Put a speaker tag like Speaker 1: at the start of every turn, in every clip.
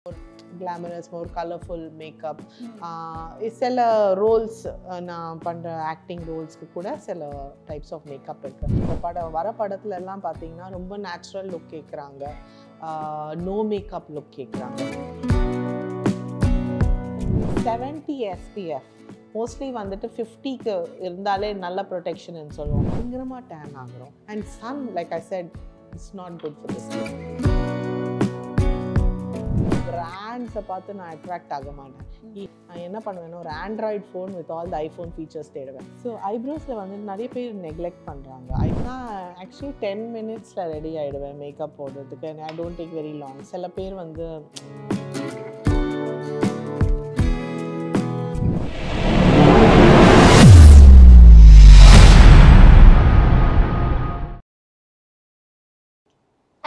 Speaker 1: more glamorous, more colorful makeup. சில roles நான் பண்ணுற ஆக்டிங் ரோல்ஸ்க்கு கூட சில டைப்ஸ் ஆஃப் மேக்கப் இருக்குது. இப்போ வர படத்துல எல்லாம் பார்த்தீங்கன்னா ரொம்ப நேச்சுரல் லுக் கேட்குறாங்க, நோ மேக்கப் லுக் கேட்குறாங்க. 70 SPF மோஸ்ட்லி வந்துட்டு 50க்கு இருந்தாலே நல்ல ப்ரொடெக்ஷன் சொல்லுவோம். பயங்கரமாக டேன் ஆகிறோம். And sun, like I said, it's not good for the skin. பிராண்ட்ஸை பார்த்து நான் அட்ராக்ட் ஆக மாட்டேன். நான் என்ன பண்ணுவேன்னா, ஒரு Android phone with all the iPhone features தேடுவேன். ஸோ ஐப்ரோஸில் வந்து நிறைய பேர் நெக்லெக்ட் பண்ணுறாங்க. நான் ஆக்சுவலி 10 minutesல ரெடி ஆகிடுவேன் மேக்கப் போடுறதுக்கு. I don't take very long. சில பேர் வந்து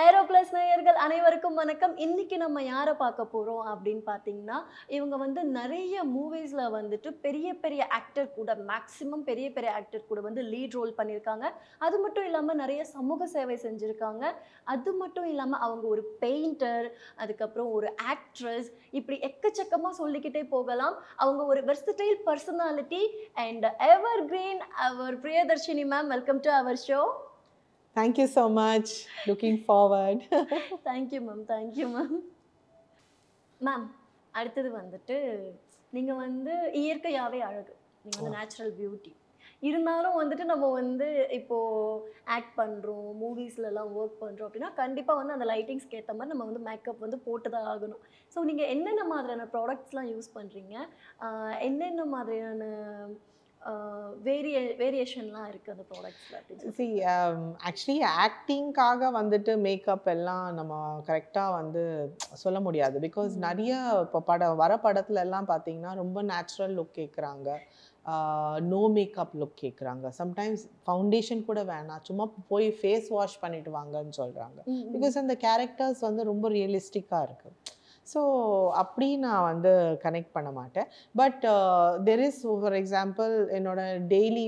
Speaker 2: ஏரோப்ளஸ் நேயர்கள் அனைவருக்கும் வணக்கம். இன்னைக்கு நம்ம யாரை பார்க்க போகிறோம் அப்படின்னு பார்த்தீங்கன்னா, இவங்க வந்து நிறைய மூவிஸில் வந்துட்டு பெரிய பெரிய ஆக்டர் கூட, மேக்ஸிமம் பெரிய பெரிய ஆக்டர் கூட வந்து லீட் ரோல் பண்ணியிருக்காங்க. அது மட்டும் இல்லாமல் நிறைய சமூக சேவை செஞ்சுருக்காங்க. அது மட்டும் இல்லாமல் அவங்க ஒரு பெயிண்டர், அதுக்கப்புறம் ஒரு ஆக்ட்ரஸ், இப்படி எக்கச்சக்கமாக சொல்லிக்கிட்டே போகலாம். அவங்க ஒரு versatile personality and evergreen. Our Priyadarshini ma'am, welcome to our show.
Speaker 1: Thank you so much. Looking forward.
Speaker 2: Thank you ma'am, thank you ma'am. Ma'am, அடுத்தது வந்துட்டு நீங்கள் வந்து இயற்கையாகவே அழகு, நீங்கள் வந்து நேச்சுரல் பியூட்டி. இருந்தாலும் வந்துட்டு நம்ம வந்து இப்போது ஆக்ட் பண்ணுறோம், மூவிஸ்லலாம் ஒர்க் பண்ணுறோம் அப்படின்னா கண்டிப்பாக வந்து அந்த லைட்டிங்ஸ்க்கு ஏற்ற மாதிரி நம்ம வந்து மேக்கப் வந்து போட்டு தான் ஆகணும். ஸோ நீங்கள் என்னென்ன மாதிரியான ப்ராடக்ட்ஸ்லாம் யூஸ் பண்ணுறீங்க, என்னென்ன மாதிரியான வேரியேஷன்லாம் இருக்குது அந்த ப்ராடக்ட்ஸில் அப்படின்னு
Speaker 1: சி, ஆக்சுவலி ஆக்டிங்காக வந்துட்டு மேக்கப் எல்லாம் நம்ம கரெக்டாக வந்து சொல்ல முடியாது. பிகாஸ் நிறைய இப்போ வர படத்துல எல்லாம் பார்த்தீங்கன்னா ரொம்ப நேச்சுரல் லுக் கேட்குறாங்க, நோ மேக்கப் லுக் கேட்குறாங்க. சம்டைம்ஸ் ஃபவுண்டேஷன் கூட வேணாம், சும்மா போய் ஃபேஸ் வாஷ் பண்ணிட்டு வாங்கன்னு சொல்கிறாங்க. பிகாஸ் அந்த கேரக்டர்ஸ் வந்து ரொம்ப ரியலிஸ்டிக்காக இருக்குது. ஸோ அப்படி நான் வந்து கனெக்ட் பண்ண மாட்டேன். But there is, for example, என்னோட daily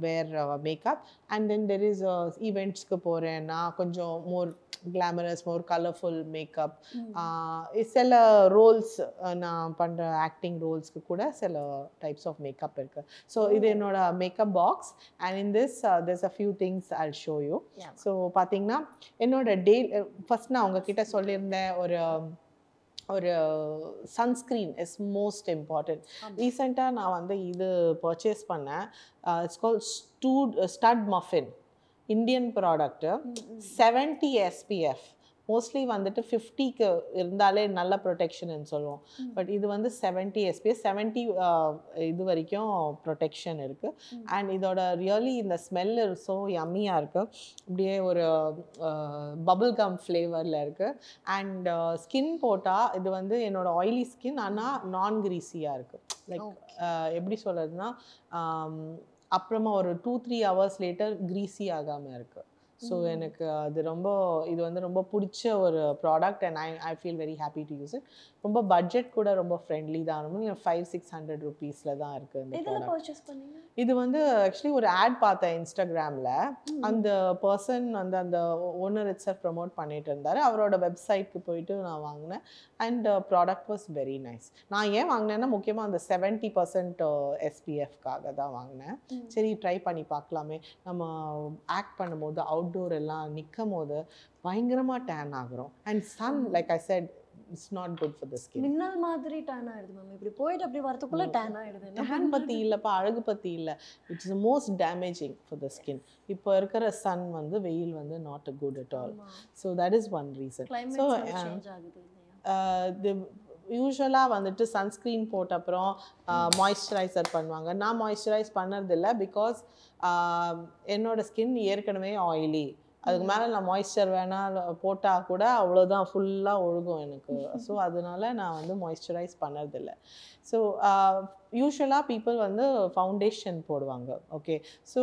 Speaker 1: wear makeup and then there is ஈவெண்ட்ஸ்க்கு போகிறேன், நான் கொஞ்சம் more glamorous, more colourful makeup. சில ரோல்ஸ் நான் பண்ணுற ஆக்டிங் ரோல்ஸ்க்கு கூட சில டைப்ஸ் ஆஃப் மேக்கப் இருக்குது. ஸோ இது என்னோட makeup box. And in this there's a few things I'll show you. So பார்த்தீங்கன்னா என்னோட ஃபஸ்ட் நான் உங்ககிட்ட சொல்லியிருந்தேன், ஒரு சன்ஸ்க்ரீன் இஸ் மோஸ்ட் இம்பார்ட்டன்ட். ரீசெண்டாக நான் வந்து இது பர்ச்சேஸ் பண்ணேன். It's call stud muffin, Indian product. 70 SPF. Mostly வந்துட்டு 50க்கு இருந்தாலே நல்ல ப்ரொடெக்ஷன் சொல்லுவோம். பட் இது வந்து 70 SPF, 70 இது வரைக்கும் ப்ரொடெக்ஷன் இருக்குது. அண்ட் இதோட ரியலி இந்த ஸ்மெல் ஸோ யம்மியாக இருக்குது. அப்படியே ஒரு பபிள் கம் ஃப்ளேவரில் இருக்குது. அண்ட் ஸ்கின் போட்டால் இது வந்து என்னோட ஆயிலி ஸ்கின், ஆனால் நான் கிரீஸியாக இருக்குது. லைக் எப்படி சொல்கிறதுனா, அப்புறமா ஒரு 2-3 hours லேட்டர் கிரீஸி ஆகாமல் இருக்குது. ஸோ எனக்கு இது வந்து ரொம்ப பிடிச்ச ஒரு product. And I feel very happy to use it. ரொம்ப பட்ஜெட் கூட ரொம்ப ஃப்ரெண்ட்லி தான். ரொம்ப 500-600 rupeesல தான் இருக்குது இந்த ப்ராடக்ட். இது வந்து ஆக்சுவலி ஒரு ஆட் பார்த்தேன் இன்ஸ்டாகிராமில். அந்த பர்சன் வந்து அந்த ஓனர் இட்ஸெல்ஃப் ப்ரமோட் பண்ணிட்டு இருந்தார். அவரோட வெப்சைட்க்கு போயிட்டு நான் வாங்கினேன். And product was very nice. நான் ஏன் வாங்கினேன்னா, முக்கியமாக அந்த 70% SPFக்காக தான் வாங்கினேன். சரி, ட்ரை பண்ணி பார்க்கலாமே. நம்ம ஆக்ட் பண்ணும்போது அவுட்டோர் எல்லாம் நிற்கும் போது பயங்கரமாக டேன் ஆகிறோம். And sun, like I said, it's not good for the skin.
Speaker 2: மின்னல் மாதிரி டேன் ஆயிடுது மேம். இப்படி போயிட்டு அப்படி வரதுக்குள்ள டேன் ஆயிடுது.
Speaker 1: டேன் பற்றி இல்லைப்பா, அழகு பற்றி இல்லை. It's most damaging for the skin. இப்போ இருக்கிற சன் வந்து, வெயில் வந்து not a good at all. So that is one reason. So யூஸ்வலாக வந்துட்டு சன்ஸ்க்ரீன் போட்ட அப்புறம் மாய்ஸ்சரைசர் பண்ணுவாங்க. நான் மாய்ஸ்சரைஸ் பண்ணறதில்லை. பிகாஸ் என்னோட ஸ்கின் ஏற்கனவே ஆயிலி. அதுக்கு மேலே நான் மாய்ஸ்சர் வேணால் போட்டால் கூட அவ்வளோதான், ஃபுல்லாக ஒழுகும் எனக்கு. ஸோ அதனால நான் வந்து மாய்ஸ்சரைஸ் பண்ணறதில்லை. ஸோ யூஸ்வலாக பீப்புள் வந்து ஃபவுண்டேஷன் போடுவாங்க. ஓகே, ஸோ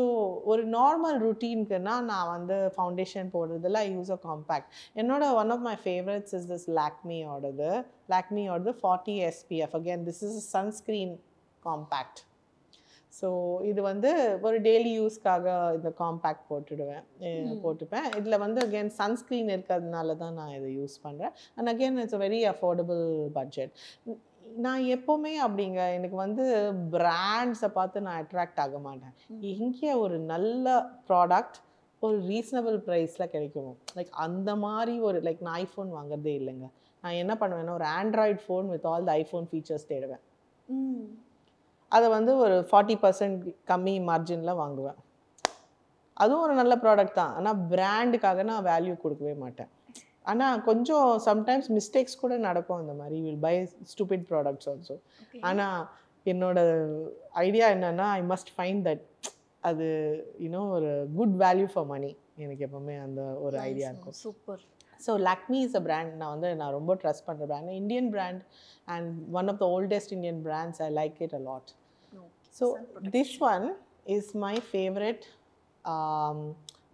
Speaker 1: ஒரு நார்மல் ருட்டீனுக்குன்னா நான் வந்து ஃபவுண்டேஷன் போடுறதில்ல. I use a compact. என்னோட one of my favourites is this லாக்மியோடது 40 SPF. Again this is sunscreen compact. So இது வந்து ஒரு டெய்லி யூஸ்க்காக இந்த காம்பேக்ட் போட்டுப்பேன். இதில் வந்து அகெயின் சன்ஸ்க்ரீன் இருக்கிறதுனால தான் நான் இதை யூஸ் பண்ணுறேன். And again it's very affordable budget. நான் எப்போவுமே அப்படிங்க எனக்கு வந்து பிராண்ட்ஸை பார்த்து நான் அட்ராக்ட் ஆக மாட்டேன். இங்கே ஒரு நல்ல ப்ராடக்ட் ஒரு ரீசனபிள் ப்ரைஸில் கிடைக்கும். லைக் அந்த மாதிரி ஒரு லைக் நான் ஐஃபோன் வாங்குறதே இல்லைங்க. நான் என்ன பண்ணுவேன்னா ஒரு Android phone with all the iPhone features தேடுவேன். அதை வந்து ஒரு 40% கம்மி மார்ஜினில் வாங்குவேன். அதுவும் ஒரு நல்ல ப்ராடக்ட் தான். ஆனால் பிராண்டுக்காக நான் வேல்யூ கொடுக்கவே மாட்டேன். ஆனால் கொஞ்சம் சம்டைம்ஸ் மிஸ்டேக்ஸ் கூட நடக்கும். அந்த மாதிரி will buy stupid products also. ஆனால் என்னோட ஐடியா என்னன்னா ஐ மஸ்ட் ஃபைண்ட் தட் அது ஒரு குட் வேல்யூ ஃபார் மணி. எனக்கு எப்பவுமே அந்த ஒரு ஐடியா இருக்கும்.
Speaker 2: Super.
Speaker 1: So Lakme is a brand நான் ரொம்ப ட்ரஸ்ட் பண்ணுற brand. Indian brand and one of the oldest Indian brands. I like it a lot. So this one is my favourite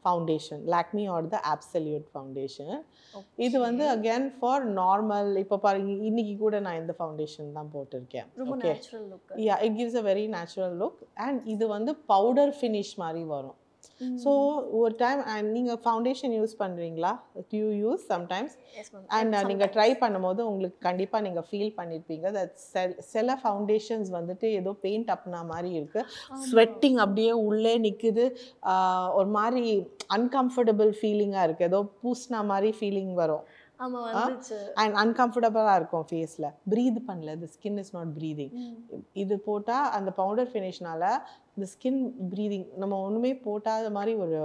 Speaker 1: foundation, Lakme are the absolute foundation. இது வந்து again for normal. இப்போ பாருங்க இன்னைக்கு கூட நான் இந்த ஃபவுண்டேஷன் தான் போட்டிருக்கேன்.
Speaker 2: Okay,
Speaker 1: yeah, it gives a very natural look. And இது வந்து பவுடர் ஃபினிஷ் மாதிரி வரும். ஸோ ஒரு டைம் நீங்கள் ஃபவுண்டேஷன் யூஸ் பண்ணுறீங்களா? You use sometimes. அண்ட் நீங்கள் ட்ரை பண்ணும்போது உங்களுக்கு கண்டிப்பாக நீங்கள் ஃபீல் பண்ணியிருப்பீங்க தட் சில ஃபவுண்டேஷன்ஸ் வந்துட்டு ஏதோ பெயிண்ட் அப்னா மாதிரி இருக்குது. ஸ்வெட்டிங் அப்படியே உள்ளே நிற்குது. ஒரு மாதிரி அன்கம்ஃபர்டபுள் ஃபீலிங்காக இருக்குது. ஏதோ பூசினா மாதிரி ஃபீலிங் வரும். அண்ட் அன்கம்ஃபர்டபுளாக இருக்கும் ஃபேஸில். ப்ரீத் பண்ணல, தி ஸ்கின் இஸ் நாட் ப்ரீதிங். இது போட்டால் அந்த பவுடர் ஃபினிஷ்னால இந்த ஸ்கின் ப்ரீதிங் நம்ம ஒன்றுமே போட்டாத மாதிரி ஒரு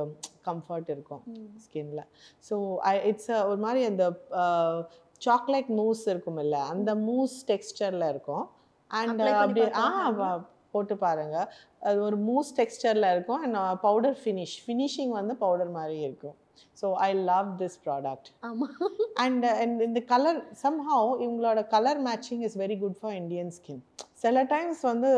Speaker 1: கம்ஃபர்ட் இருக்கும் ஸ்கின்ல. ஸோ இட்ஸ் ஒரு மாதிரி அந்த சாக்லேட் மூஸ் இருக்கும் இல்லை, அந்த மூஸ் டெக்ஸ்டரில் இருக்கும். அண்ட் அப்படியே போட்டு பாருங்க, அது ஒரு மூஸ் டெக்ஸ்டரில் இருக்கும். அண்ட் பவுடர் ஃபினிஷிங் வந்து பவுடர் மாதிரி இருக்கும். So I love this product. And in the color somehow இவங்களோட colour matching is very good for Indian skin. சில டைம்ஸ் வந்து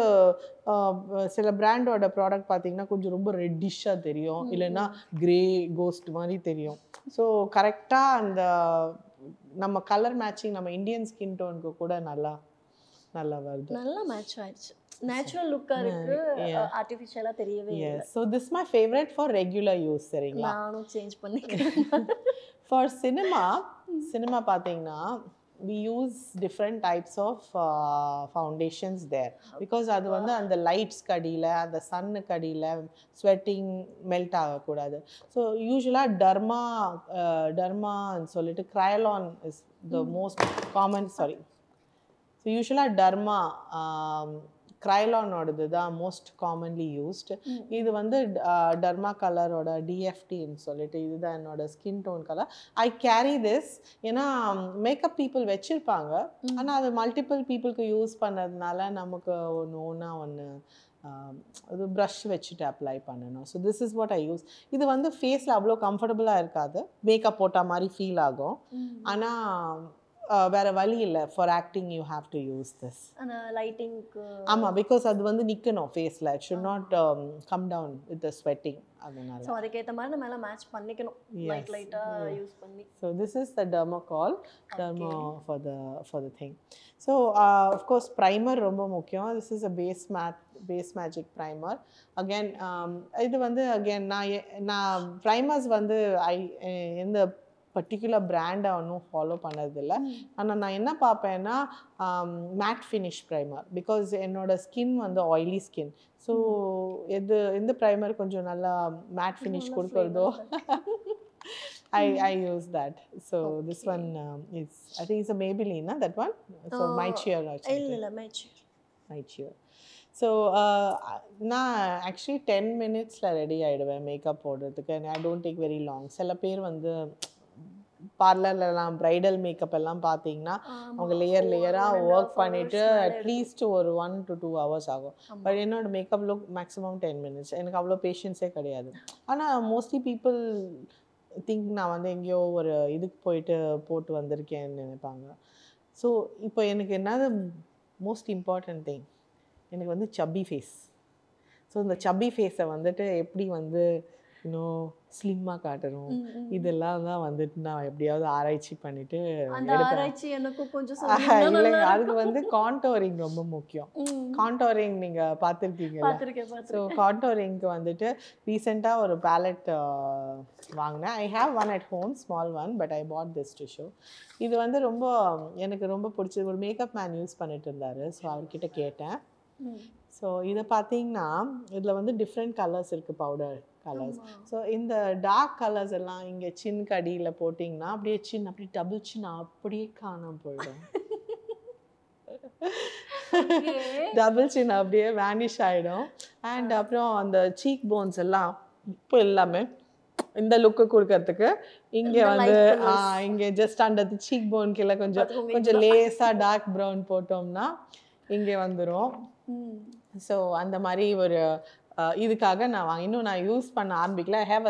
Speaker 1: சில பிராண்டோட ப்ராடக்ட் பார்த்தீங்கன்னா கொஞ்சம் ரொம்ப ரெட்டிஷாக தெரியும், இல்லைன்னா கிரே கோஸ்ட் மாதிரி தெரியும். ஸோ கரெக்டாக அந்த நம்ம கலர் மேட்சிங் நம்ம இந்தியன் ஸ்கின் டோனுக்கு கூட நல்லா வருது.
Speaker 2: நல்லா மேட்ச் ஆயிடுச்சு. நேச்சுரல் லுக்கா இருக்கு, ஆர்ட்டிஃபிஷியலா தெரியவே இல்ல.
Speaker 1: So this is my favorite for regular use. சரிங்களா,
Speaker 2: நானும் சேஞ்ச் பண்ணிக்கிறேன்.
Speaker 1: For cinema பாத்தீங்கன்னா we use different types of foundations there because அது வந்து அந்த லைட்ஸ் கடியில அந்த சன்னு கடியில ஸ்வெட்டிங் மெல்ட் ஆகக்கூடாது. ஸோ யூஸ்வலாக டர்மான்னு சொல்லிட்டு Kryolan is the most common. So யூஸ்வலாக கிரைலானோடது தான் மோஸ்ட் காமன்லி யூஸ்டு. இது வந்து டர்மா கலரோட டிஎஃப்டின்னு சொல்லிட்டு இதுதான் என்னோட skin tone colour. I carry this. ஏன்னா மேக்கப் பீப்புள் வச்சுருப்பாங்க, ஆனால் அது மல்டிபிள் பீப்புளுக்கு யூஸ் பண்ணதுனால நமக்கு ஒன்று அது ப்ரஷ் வச்சுட்டு அப்ளை பண்ணணும். So this is what I use. இது வந்து ஃபேஸில் அவ்வளோ கம்ஃபர்டபுளாக இருக்காது, மேக்கப் போட்ட மாதிரி ஃபீல் ஆகும். ஆனால் வேற வழி இல்லை, for acting you have to use this.
Speaker 2: லைட்டிங்க்கு
Speaker 1: ஆமாம், பிகாஸ் அது வந்து நிற்கணும் ஃபேஸில், it should not come down with the sweating. அதனால
Speaker 2: ஸோ அதுக்கேற்ற மாதிரி நம்ம எல்லாம் மேட்ச் பண்ணிக்கணும், லைட்டாக யூஸ் பண்ணி.
Speaker 1: So this is the derma for the thing. So of course primer ரொம்ப முக்கியம். This is a face magic primer. Again இது வந்து அகேன் நான் ப்ரைமர்ஸ் வந்து எந்த பர்டிகுலர் பிராண்டை ஒன்றும் ஃபாலோ பண்ணதில்லை. ஆனால் நான் என்ன பார்ப்பேன்னா மேட் ஃபினிஷ் ப்ரைமர், பிகாஸ் என்னோட ஸ்கின் வந்து ஆயிலி ஸ்கின். ஸோ எந்த ப்ரைமர் கொஞ்சம் நல்லா மேட் ஃபினிஷ் கொடுக்குறதோ I use that. So this one is, I think it's a Maybelline, that one. So Mycheer actually.
Speaker 2: இல்ல Mycheer.
Speaker 1: ஸோ நான் ஆக்சுவலி 10 மினிட்ஸில் ready ஆகிடுவேன் மேக்கப் போடுறதுக்கு. And I don't take very long. சில பேர் வந்து பார்லர்லலாம் ப்ரைடல் மேக்கப் எல்லாம் பார்த்தீங்கன்னா அவங்க லேயராக ஒர்க் பண்ணிவிட்டு அட்லீஸ்ட் ஒரு 1 to 2 hours ஆகும். பட் என்னோட மேக்கப் லுக் மேக்ஸிமம் 10 minutes. எனக்கு அவ்வளோ பேஷன்ஸே கிடையாது. ஆனால் மோஸ்ட்லி பீப்புள் திங்க் நான் வந்து எங்கேயோ ஒரு இதுக்கு போட்டு வந்திருக்கேன்னு நினைப்பாங்க. ஸோ இப்போ எனக்கு என்னது மோஸ்ட் இம்பார்ட்டன்ட் திங், எனக்கு வந்து சப்பி ஃபேஸ். ஸோ இந்த சப்பி ஃபேஸை வந்துட்டு எப்படி வந்து இன்னும் ஸ்லிம்மாக காட்டணும். இதெல்லாம் தான் வந்துட்டு நான் எப்படியாவது ஆராய்ச்சி பண்ணிட்டு
Speaker 2: அந்த
Speaker 1: எடுப்பேன்.
Speaker 2: ஆராய்ச்சி எனக்கும் கொஞ்சம் சொன்னீங்கன்னா நல்லா
Speaker 1: இல்லைங்க, அதுக்கு
Speaker 2: இருக்கும்.
Speaker 1: வந்து கான்டோரிங் ரொம்ப முக்கியம்.
Speaker 2: ம்.
Speaker 1: கான்டோரிங் நீங்கள் பார்த்துருக்கீங்கல்ல?
Speaker 2: பார்த்திருக்கேன்,
Speaker 1: ஸோ
Speaker 2: பார்த்திருக்கேன்.
Speaker 1: கான்டோரிங்க்கு வந்துட்டு ரீசெண்டாக ஒரு பேலட் வாங்கினேன். I have one at home, small one, but I bought this to show. இது வந்து ரொம்ப எனக்கு ரொம்ப பிடிச்சது. ஒரு மேக்கப் மேன் யூஸ் பண்ணிட்டு இருந்தார். ஸோ அவர்கிட்ட கேட்டேன்.
Speaker 2: ம்.
Speaker 1: ஸோ இதை பார்த்தீங்கன்னா இதில் வந்து டிஃப்ரெண்ட் கலர்ஸ் இருக்குது, பவுடர் கலர்ஸ்.
Speaker 2: ஆமா.
Speaker 1: ஸோ இந்த டார்க் கலர்ஸ் எல்லாம் இங்கே சின் கடியில் போட்டிங்கன்னா அப்படியே சின் அப்படியே டபுள் சின் அப்படியே காணாம போயிடும்.
Speaker 2: Okay.
Speaker 1: டபுள் சின் அப்படியே வேனிஷ் ஆகிடும். அண்ட் அப்புறம் அந்த சீக் போன்ஸ் எல்லாம் இப்போ எல்லாமே இந்த லுக்கு கொடுக்கறதுக்கு இங்கே
Speaker 2: இந்த
Speaker 1: வந்து
Speaker 2: light colours.
Speaker 1: இங்கே ஜஸ்ட் அந்த சீக் போன் கீழே கொஞ்சம்
Speaker 2: பார்த்துக்கோங்க,
Speaker 1: கொஞ்சம்
Speaker 2: இதுதான்.
Speaker 1: லேஸாக டார்க் ப்ரௌன் போட்டோம்னா இங்கே வந்துடும்.
Speaker 2: ம்.
Speaker 1: ஸோ அந்த மாதிரி ஒரு இதுக்காக இன்னும் நான் யூஸ் பண்ண ஆரம்பிக்கல. ஐ ஹேவ்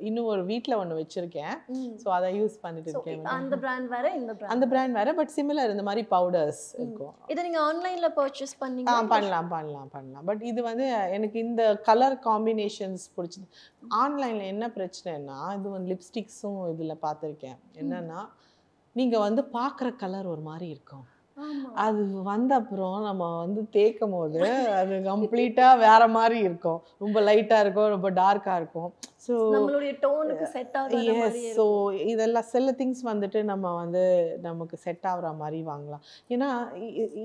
Speaker 1: இன்னும் ஒரு வீட்டில் ஒன்று வச்சுருக்கேன்.
Speaker 2: ம்.
Speaker 1: ஸோ அதை யூஸ் பண்ணிட்டு
Speaker 2: So,
Speaker 1: இருக்கேன்.
Speaker 2: அந்த பிராண்ட் வேற இந்த பிராண்ட்.
Speaker 1: அந்த பிராண்ட் வேறு, பட் சிமிலர் இந்த மாதிரி பவுடர்ஸ் இருக்கும்.
Speaker 2: இதை நீங்க ஆன்லைன்ல பர்ச்சேஸ் பண்ணீங்க?
Speaker 1: பண்ணலாம். பட் இது வந்து எனக்கு இந்த கலர் காம்பினேஷன்ஸ் பிடிச்சது. ஆன்லைனில் என்ன பிரச்சனைன்னா, இது வந்து லிப்ஸ்டிக்ஸும் இதில் பார்த்துருக்கேன். என்னன்னா நீங்கள் வந்து பார்க்குற கலர் ஒரு மாதிரி இருக்கும்.
Speaker 2: ஆமா.
Speaker 1: அது வந்த அப்புறம் நம்ம வந்து தேய்க்கும் போது அது கம்ப்ளீட்டாக வேற மாதிரி இருக்கும். ரொம்ப லைட்டாக இருக்கும், ரொம்ப டார்க்காக இருக்கும். ஸோ
Speaker 2: நம்மளுடைய டோனுக்கு செட் ஆகாத மாதிரி
Speaker 1: ஸோ
Speaker 2: இருக்கும்.
Speaker 1: இதெல்லாம் சில திங்ஸ் வந்துட்டு நம்ம வந்து நமக்கு செட் ஆகுற மாதிரி வாங்கலாம். ஏன்னா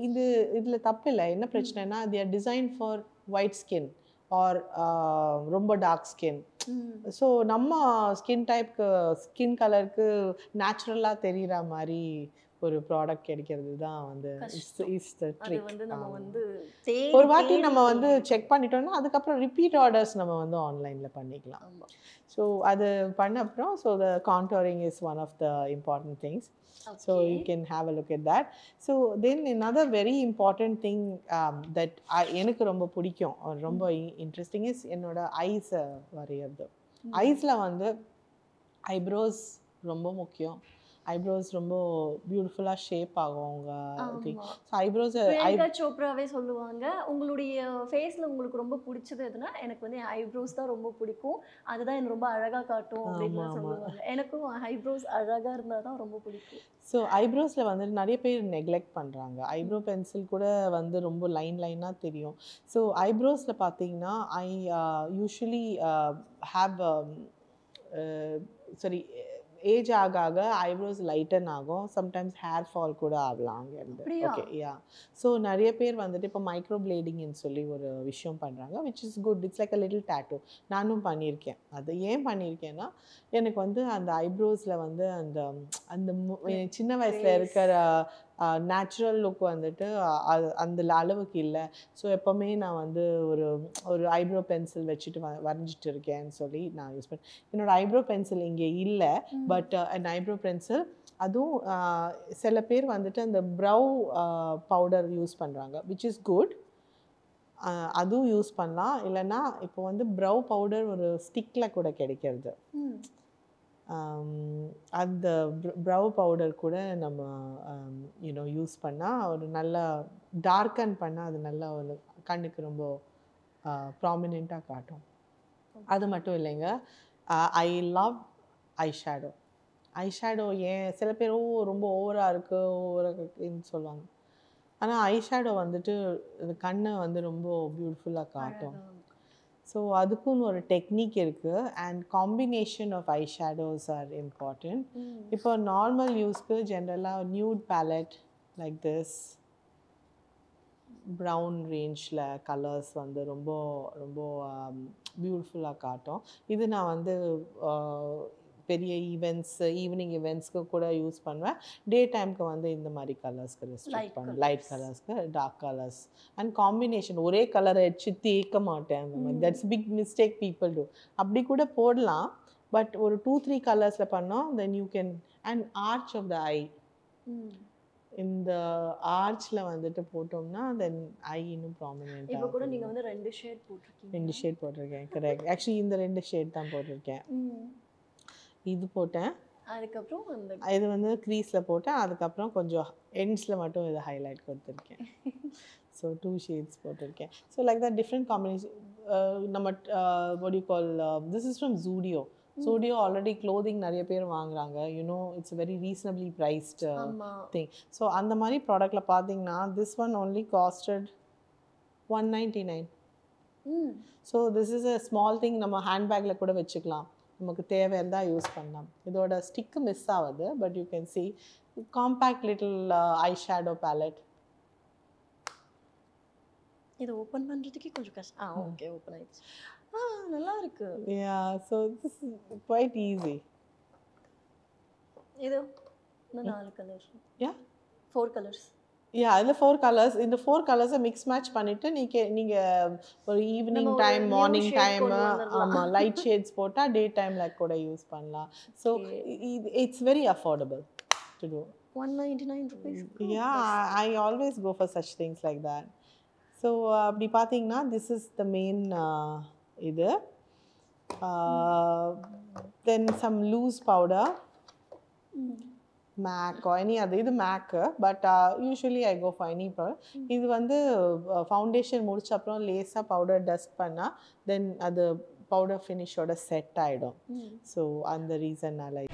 Speaker 1: இது இதில் தப்பு இல்லை. என்ன பிரச்சனைனா, they are designed for white skin or ரொம்ப டார்க் ஸ்கின்.
Speaker 2: ம்.
Speaker 1: ஸோ நம்ம ஸ்கின் கலருக்கு நேச்சுரலாக தெரிகிற மாதிரி ஒரு ப்ராடக்ட் கிடைக்கிறது தான் வந்து இஸ் த
Speaker 2: அது
Speaker 1: ட்ரிக்.
Speaker 2: வந்து நம்ம வந்து
Speaker 1: ஒரு வாட்டி
Speaker 2: தேடி
Speaker 1: நம்ம வந்து
Speaker 2: போகணும்.
Speaker 1: செக் பண்ணிட்டோம்னா அதுக்கப்புறம் ரிப்பீட் ஆர்டர்ஸ் நம்ம வந்து ஆன்லைனில் பண்ணிக்கலாம்.
Speaker 2: ஆமா.
Speaker 1: ஸோ அது பண்ண அப்புறம் so the contouring is one of the important things. So
Speaker 2: Okay.
Speaker 1: you can have a look at that. So then another very important thing that எனக்கு ரொம்ப பிடிக்கும், ரொம்ப இன்ட்ரெஸ்டிங் இஸ் என்னோட ஐஸ் வரைகிறது. ஐஸில் வந்து ஐப்ரோஸ் ரொம்ப முக்கியம். ஐப்ரோஸ் ரொம்ப பியூட்டிஃபுல்லாக ஷேப் ஆகும் அவங்க.
Speaker 2: ஆமா.
Speaker 1: ஸோ ஐப்ரோஸ்
Speaker 2: பிரியங்கா சோப்ராவே சொல்லுவாங்க, உங்களுடைய ஃபேஸ்ல உங்களுக்கு ரொம்ப பிடிச்சது எதுனா, எனக்கு வந்து ஐப்ரோஸ் தான் ரொம்ப பிடிக்கும், அதுதான் என்ன ரொம்ப அழகா காட்டும் அப்படின்னு சொல்லுவாங்க. எனக்கும் ஐப்ரோஸ் அழகா இருந்தா தான் ரொம்ப பிடிக்கும்.
Speaker 1: ஸோ ஐப்ரோஸில் வந்து நிறைய பேர் நெக்லெக்ட் பண்ணுறாங்க. ஐப்ரோ பென்சில் கூட வந்து ரொம்ப லைனாக தெரியும். ஸோ ஐப்ரோஸில் பார்த்தீங்கன்னா ஐ யூஸ்வலி ஹாவ் சரி ஏஜ் ஆக ஆக ஐப்ரோஸ் லைட்டன் ஆகும். சம்டைம்ஸ் ஹேர் ஃபால் கூட ஆகலாம் அங்கேருந்து.
Speaker 2: அப்படியா?
Speaker 1: ஓகே, யா. ஸோ நிறைய பேர் வந்துட்டு இப்போ மைக்ரோ பிளேடிங்னு சொல்லி ஒரு விஷயம் பண்ணுறாங்க, which is good. It's like a little tattoo. நானும் பண்ணியிருக்கேன். அது ஏன் பண்ணியிருக்கேன்னா, எனக்கு வந்து அந்த ஐப்ரோஸில் வந்து அந்த அந்த சின்ன வயசில் இருக்கிற நேச்சுரல் லுக் வந்துட்டு அந்த அளவுக்கு இல்லை. ஸோ எப்போவுமே நான் வந்து ஒரு ஐப்ரோ பென்சில் வச்சுட்டு வரைஞ்சிட்டு இருக்கேன்னு சொல்லி நான் யூஸ் பண்ணேன். என்னோட ஐப்ரோ பென்சில் இங்கே இல்லை, பட் அண்ட் ஐப்ரோ பென்சில் அதுவும் சில பேர் வந்துட்டு அந்த ப்ரவ் பவுடர் யூஸ் பண்ணுறாங்க, விச் இஸ் குட். அதுவும் யூஸ் பண்ணலாம். இல்லைன்னா இப்போ வந்து ப்ரவ் பவுடர் ஒரு ஸ்டிக்கில் கூட கிடைக்கிறது. அந்த ப்ரவ் பவுடர் கூட நம்ம யூஸ் பண்ணால் ஒரு நல்லா டார்க்கன் பண்ணால் அது நல்லா ஒரு கண்ணுக்கு ரொம்ப ப்ராமினெண்ட்டாக காட்டும். அது மட்டும் இல்லைங்க, ஐ லவ் ஐஷேடோ. ஐஷேடோ ஏன் சில பேர் ரொம்ப ஓவராக இருக்குன்னு சொல்லுவாங்க. ஆனால் ஐஷேடோ வந்துட்டு கண்ணை வந்து ரொம்ப பியூட்டிஃபுல்லாக காட்டும். ஸோ அதுக்குன்னு ஒரு டெக்னிக் இருக்குது. And combination of eye shadows are important. இப்போ நார்மல் யூஸ்க்கு ஜென்ரலாக nude palette like this brown ரேஞ்சில் கலர்ஸ் வந்து ரொம்ப ரொம்ப பியூட்டிஃபுல்லாக காட்டும். இது நான் வந்து பெரிய ஈவினிங் ஈவெண்ட்ஸ்க்கு கூட யூஸ் பண்ணுவேன். டே டைமுக்கு வந்து இந்த மாதிரி கலர்ஸ்க்கு ரெஸ்ட்ரிக்ட் பண்ணுவேன். லைட் கலர்ஸ்க்கு டார்க் கலர்ஸ் அண்ட் காம்பினேஷன். ஒரே கலரை வச்சு தேய்க்க மாட்டேன் அந்த மாதிரி. That's big mistake people do. அப்படி கூட போடலாம், பட் ஒரு 2-3 கலர்ஸில் பண்ணோம். Then you can and arch of the eye, இந்த ஆர்ச்சில் வந்துட்டு போட்டோம்னா தென் ஐ இன்னும் ப்ராமினெண்ட்டாக.
Speaker 2: இப்போ கூட நீங்கள் வந்து 2 ஷேட் போட்டிருக்கீங்க.
Speaker 1: 2 ஷேட் போட்டிருக்கேன், கரெக்ட். ஆக்சுவலி இந்த 2 ஷேட் தான் போட்டிருக்கேன். இது போட்டேன்,
Speaker 2: அதுக்கப்புறம்
Speaker 1: இது வந்து க்ரீஸில் போட்டேன், அதுக்கப்புறம் கொஞ்சம் எண்ட்ஸில் மட்டும் இதை ஹைலைட் கொடுத்துருக்கேன். ஸோ 2 ஷேட்ஸ் போட்டிருக்கேன். So like that different combination. நம்ம what do you call this is from Zudio. Zudio already clothing நிறைய பேர் வாங்குறாங்க. It's a very reasonably priced
Speaker 2: ஆமா
Speaker 1: thing. So அந்த மாதிரி ப்ராடக்ட்ல பார்த்தீங்கன்னா this one only costed 199. So this is a small thing. நம்ம ஹேண்ட்பேக்கில் கூட வச்சுக்கலாம், நமக்கு தேவை இருந்தால் யூஸ் பண்ணலாம். இதோட ஸ்டிக்கு மிஸ் ஆகுது, but you can see compact little eye shadow palette.
Speaker 2: இது ஓபன் பண்றதுக்கே கொஞ்சம் கஷ்டம். ஓகே ஓபன் ஆயிடுச்சு. நல்லா இருக்கு.
Speaker 1: So this is quite easy.
Speaker 2: இது இந்த 4 கலர். 4 கலர்ஸ்.
Speaker 1: அதில் 4 கலர்ஸ். இந்த 4 கலர்ஸை மிக்ஸ் மேட்ச் பண்ணிவிட்டு நீங்கள் ஒரு ஈவினிங் டைம் மார்னிங் டைம் ஆமாம் லைட் ஷேட்ஸ் போட்டால் டே டைமில் கூட யூஸ் பண்ணலாம். So it's very affordable to too.
Speaker 2: 199 rupees.
Speaker 1: I always go for such things like that. So அப்படி பார்த்தீங்கன்னா திஸ் இஸ் த மெயின் இது. Then some loose powder, MAC or any other. இது MAC, but usually I go for any powder. இது வந்து foundation முடிச்ச அப்புறம் லேசாக powder dust பண்ணால் தென் அது பவுடர் ஃபினிஷோட செட் ஆகிடும். ஸோ அந்த ரீசன் I like.